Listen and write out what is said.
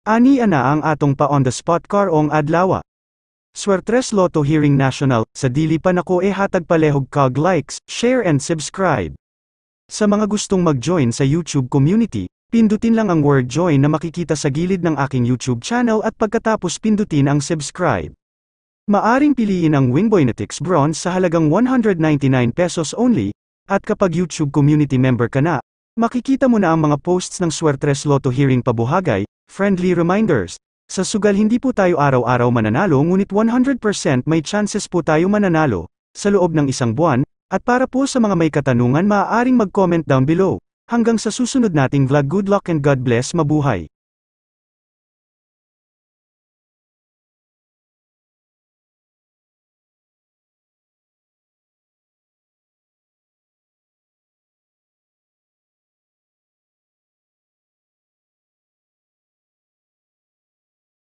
Ani ana ang atong pa on the spot karong adlaw. Swertres Lotto Hearing National, sa dili pa nako hatag palehog kag likes, share and subscribe. Sa mga gustong mag-join sa YouTube community, pindutin lang ang word join na makikita sa gilid ng aking YouTube channel at pagkatapos pindutin ang subscribe. Maaring piliin ang Wingbonetics Bronze sa halagang 199 pesos only, at kapag YouTube community member ka na, makikita mo na ang mga posts ng Swertres Lotto Hearing pabuhagay, friendly reminders. Sa sugal hindi po tayo araw-araw mananalo ngunit 100% may chances po tayo mananalo, sa loob ng isang buwan, at para po sa mga may katanungan maaaring mag-comment down below. Hanggang sa susunod nating vlog, good luck and God bless, mabuhay.